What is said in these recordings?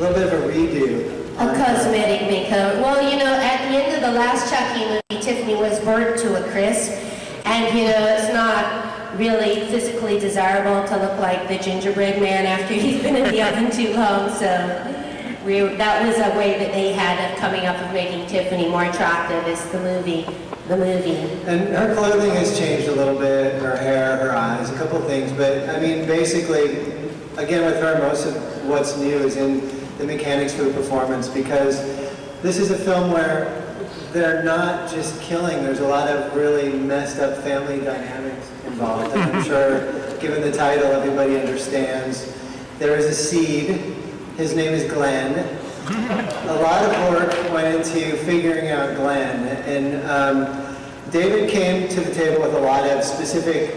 little bit of a redo. A cosmetic makeover. Well, you know, at the end of the last Chucky movie, Tiffany was burnt to a crisp. And, you know, it's not really physically desirable to look like the gingerbread man after he's been in the oven too long. So that was a way that they had of coming up with making Tiffany more attractive, is the movie. And her clothing has changed a little bit, her hair, her eyes, a couple things. But, I mean, basically, again with her, most of what's new is in the mechanics for the performance, because this is a film where they're not just killing, there's a lot of really messed up family dynamics involved. And I'm sure, given the title, everybody understands. There is a seed, his name is Glenn. A lot of work went into figuring out Glenn, and David came to the table with a lot of specific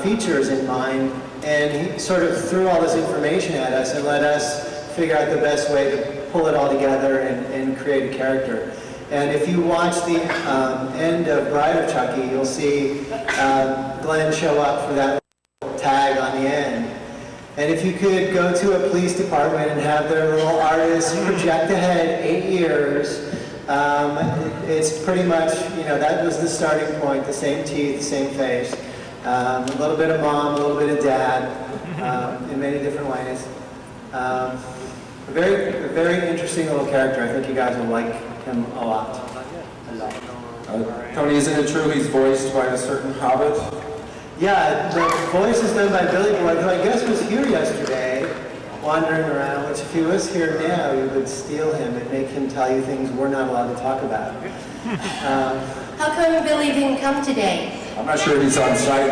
features in mind, and he sort of threw all this information at us and let us figure out the best way to pull it all together and create a character. And if you watch the end of Bride of Chucky, you'll see Glenn show up for that tag on the end. And if you could go to a police department and have their little artist project ahead 8 years, it's pretty much, you know, that was the starting point, the same teeth, the same face, a little bit of mom, a little bit of dad, in many different ways. A very interesting little character. I think you guys will like him a lot. Tony, isn't it true he's voiced by a certain hobbit? Yeah, the voice is done by Billy Boyd, who I guess was here yesterday, wandering around, which if he was here now, you would steal him and make him tell you things we're not allowed to talk about. How come Billy didn't come today? I'm not sure he's on site.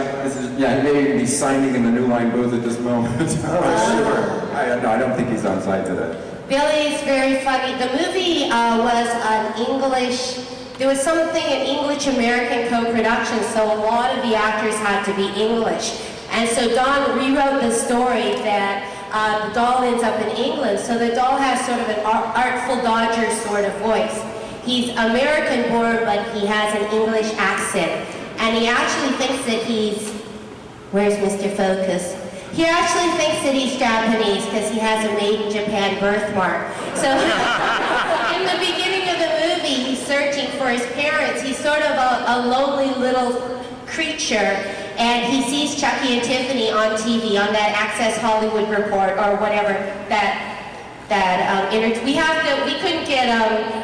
Yeah, he may even be signing in the New Line booth at this moment. I'm sure. I don't think he's on site today. Billy's very funny. The movie was an English, there was something an English-American co-production, so a lot of the actors had to be English. And so Don rewrote the story that the doll ends up in England, so the doll has sort of an Artful Dodger sort of voice. He's American-born, but he has an English accent. And he actually thinks that he's, where's Mr. Focus? He actually thinks that he's Japanese because he has a made in Japan birthmark. So in the beginning of the movie, he's searching for his parents. He's sort of a lonely little creature, and he sees Chucky and Tiffany on TV, on that Access Hollywood report or whatever we couldn't get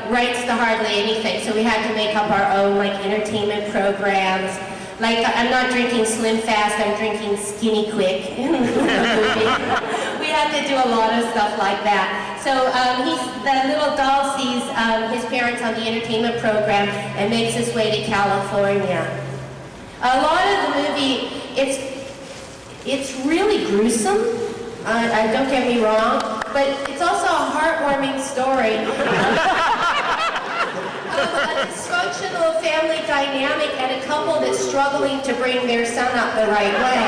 rights to hardly anything, so we had to make up our own like entertainment programs. Like, I'm not drinking Slim Fast, I'm drinking Skinny Quick in the movie. We had to do a lot of stuff like that. So the little doll sees his parents on the entertainment program and makes his way to California. A lot of the movie, it's really gruesome. Don't get me wrong, but it's also a heartwarming story of a dysfunctional family dynamic and a couple that's struggling to bring their son up the right way.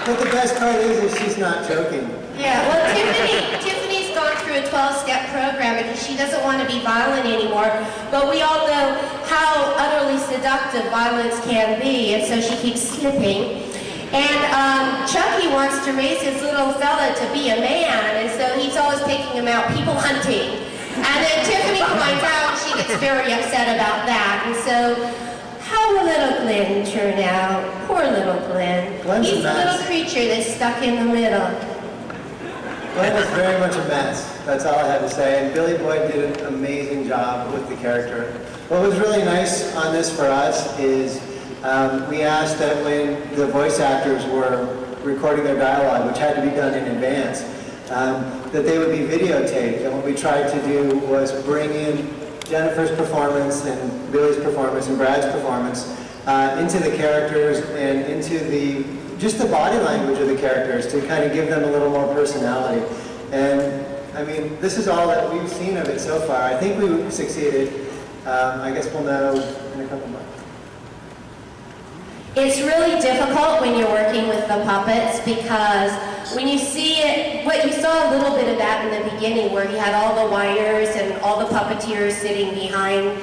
But the best part is she's not joking. Yeah, well, Tiffany's gone through a 12-step program because she doesn't want to be violent anymore, but we all know how utterly seductive violence can be, and so she keeps slipping. And Chucky wants to raise his little fella to be a man, and so he's always taking him out people hunting. And then Tiffany finds out, and she gets very upset about that. And so, how will little Glenn turn out? Poor little Glenn. Glenn's He's a a little mess. creature that's stuck in the middle. Glenn is very much a mess. That's all I have to say. And Billy Boyd did an amazing job with the character. What was really nice on this for us is we asked that when the voice actors were recording their dialogue, which had to be done in advance, that they would be videotaped. And what we tried to do was bring in Jennifer's performance and Billy's performance and Brad's performance into the characters and into just the body language of the characters to kind of give them a little more personality. And I mean, this is all that we've seen of it so far. I think we succeeded. I guess we'll know in a couple months. It's really difficult when you're working with the puppets because when you see it, what you saw a little bit of that in the beginning where he had all the wires and all the puppeteers sitting behind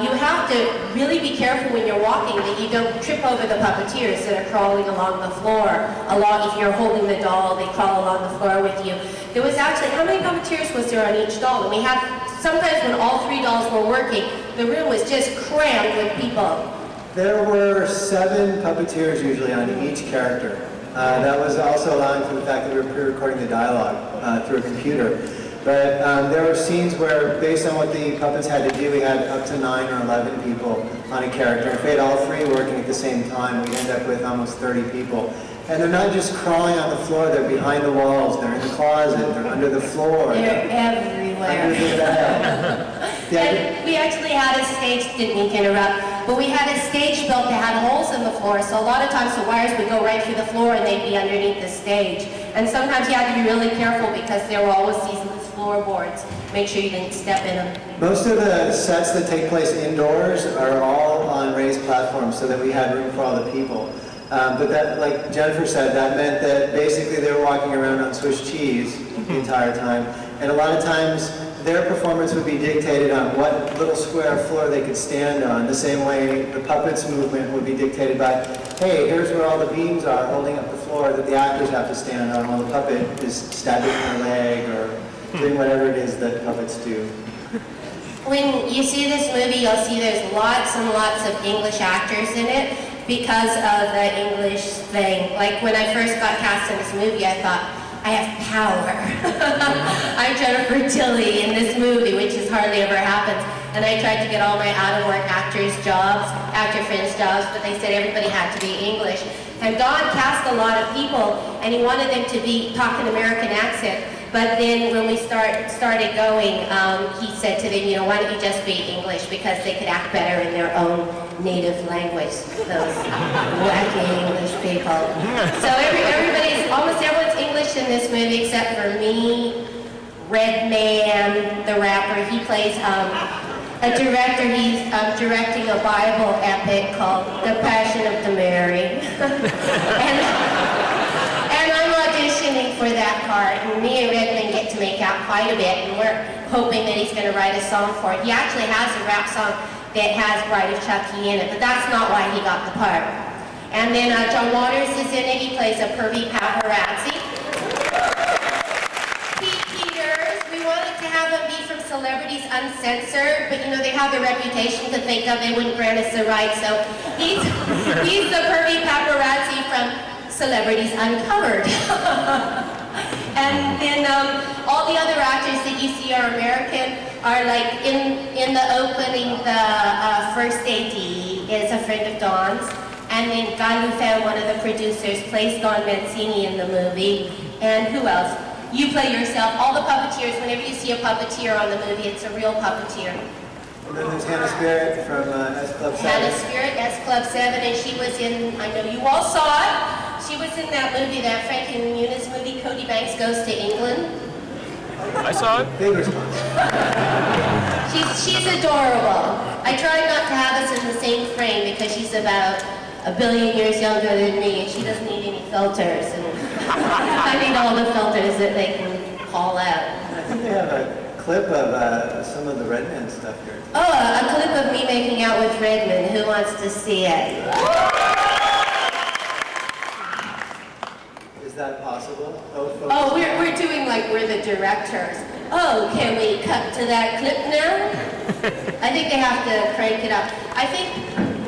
you have to really be careful when you're walking that you don't trip over the puppeteers that are crawling along the floor. If you're holding the doll, they crawl along the floor with you. There was actually, how many puppeteers was there on each doll? And we had, sometimes when all 3 dolls were working, the room was just crammed with people. There were 7 puppeteers usually on each character. That was also allowing for the fact that we were pre-recording the dialogue through a computer. But there were scenes where, based on what the puppets had to do, we had up to 9 or 11 people on a character. If we had all 3 working at the same time, we'd end up with almost 30 people. And they're not just crawling on the floor, they're behind the walls, they're in the closet, they're under the floor. They're everywhere. Under the bed. And we actually had a stage, didn't mean to interrupt, but we had a stage built that had holes in the floor, so a lot of times the wires would go right through the floor and they'd be underneath the stage. And sometimes you had to be really careful because there were always these floorboards. Make sure you didn't step in them. Most of the sets that take place indoors are all on raised platforms so that we had room for all the people. But that, like Jennifer said, that meant that basically they were walking around on Swiss cheese the entire time. And a lot of times their performance would be dictated on what little square floor they could stand on, the same way the puppets movement would be dictated by, hey, here's where all the beams are holding up the floor that the actors have to stand on while the puppet is stabbing their leg or doing whatever it is that puppets do. When you see this movie, you'll see there's lots and lots of English actors in it because of the English thing. Like when I first got cast in this movie, I thought, I have power. I'm Jennifer Tilly in this movie, which is hardly ever happens. And I tried to get all my out-of-work actor friends jobs, but they said everybody had to be English. And Don cast a lot of people, and he wanted them to talk an American accent. But then when we started going, he said to them, why don't you just be English? Because they could act better in their own native language, those wacky English people. So almost everyone's English in this movie except for me, Redman, the rapper. He plays a director. He's directing a Bible epic called The Passion of the Mary. And I'm auditioning for that part, and me and Redman get to make out quite a bit, and we're hoping that he's going to write a song for it. He actually has a rap song that has Seed of Chucky in it, but that's not why he got the part. And then John Waters is in it. He plays a pervy paparazzi. Pete Peters, we wanted to have him be from Celebrities Uncensored, but they have the reputation to think of, they wouldn't grant us the right, so he's the pervy paparazzi from Celebrities Uncovered. And then all the other actors that you see are American, are like in the opening, the first AD is a friend of Don's, and then Guy Lufan, one of the producers, plays Don Mancini in the movie. And who else? You play yourself. All the puppeteers, whenever you see a puppeteer on the movie, it's a real puppeteer. And then there's Hannah Spirit from S Club 7. Hannah Spirit, S Club 7, and she was in, I know you all saw it, she was in that movie, that Frankie Muniz movie, Cody Banks Goes to England. I saw it. Big response. She's adorable. I try not to have us in the same frame because she's about 1 billion years younger than me, and she doesn't need any filters. And I need all the filters that they can haul out. I think they have a clip of some of the Redman stuff here. Oh, a clip of me making out with Redman. Who wants to see it? Is that possible? Oh, we're doing like we're the directors. Oh, can we cut to that clip now? I think they have to crank it up. I think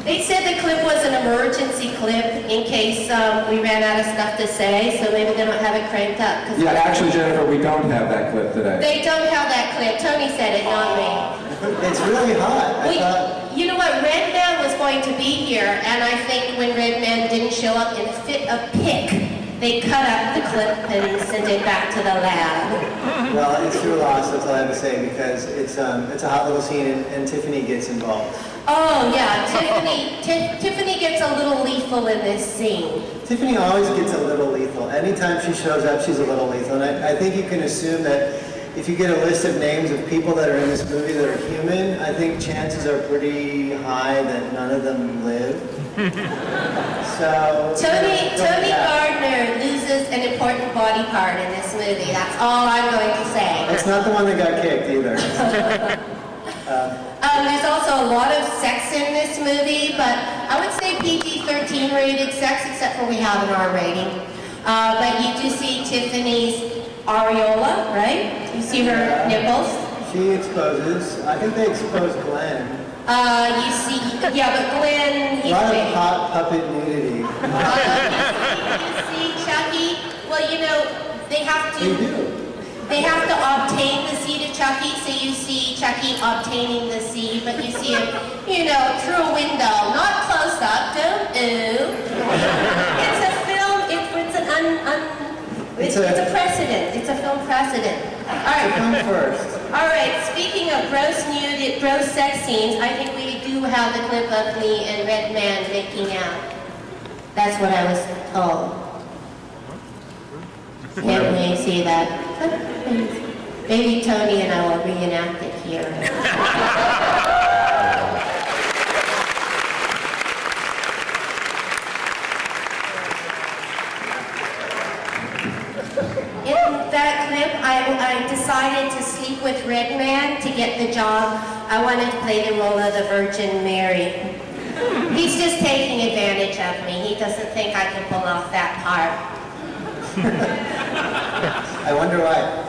they said the clip was an emergency clip in case we ran out of stuff to say, so maybe they don't have it cranked up. Yeah, actually, Jennifer, we don't have that clip today. They don't have that clip. Tony said it, not me. It's really hot. You know what? Redman was going to be here, and I think when Redman didn't show up in a fit of pick, they cut up the clip and sent it back to the lab. Well, it's your loss, that's all I have to say, because it's a hot little scene, and Tiffany gets involved. Oh yeah, Tiffany gets a little lethal in this scene. Tiffany always gets a little lethal. Anytime she shows up, she's a little lethal. And I think you can assume that if you get a list of names of people that are in this movie that are human, I think chances are pretty high that none of them live. So Tony Gardner loses an important body part in this movie. That's all I'm going to say. It's not the one that got kicked either. There's also a lot of sex in this movie, but I would say PG-13 rated sex, except for we have an R rating. But you do see Tiffany's areola, right? You see her nipples. She exposes, I think they expose Glenn. You see, yeah, but Glenn, A he's lot big. of hot puppet nudity. You see Chucky? Well, you know, they have They to. do. They have to obtain the seed of Chucky, so you see Chucky obtaining the seed, but you see him, you know, through a window, not close up, don't ooh. It's a film, it's a precedent, it's a film precedent. All right, Come first. all right, speaking of gross sex scenes, I think we do have the clip of me and Red Man making out. That's what I was told. Can't really see that. Maybe Tony and I will reenact it here. In that clip, I decided to sleep with Red Man to get the job. I wanted to play the role of the Virgin Mary. He's just taking advantage of me. He doesn't think I can pull off that part. I wonder why.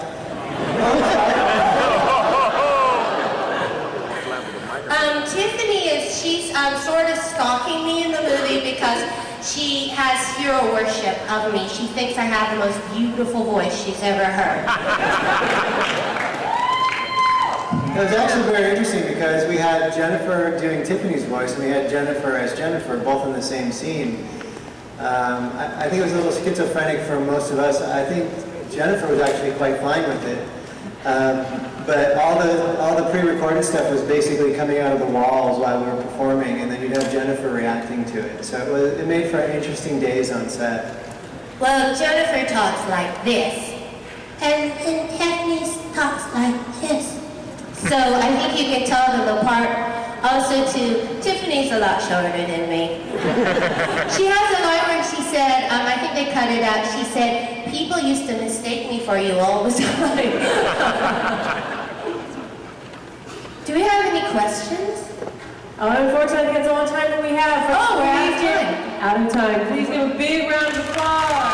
Tiffany she's sort of stalking me in the movie because she has hero worship of me. She thinks I have the most beautiful voice she's ever heard. It was actually very interesting because we had Jennifer doing Tiffany's voice and we had Jennifer as Jennifer, both in the same scene. I think it was a little schizophrenic for most of us. I think Jennifer was actually quite fine with it. But all the pre-recorded stuff was basically coming out of the walls while we were performing, and then you'd have Jennifer reacting to it. So it made for interesting days on set. Well, Jennifer talks like this, and Tiffany talks like this. So I think you can tell them apart. Also, too, Tiffany's a lot shorter than me. She has a line where she said, I think they cut it out, she said, people used to mistake me for you all the time. Do we have any questions? Unfortunately, I think that's all the time that we have. Oh, we're out of time. Out of time. Please give a big round of applause.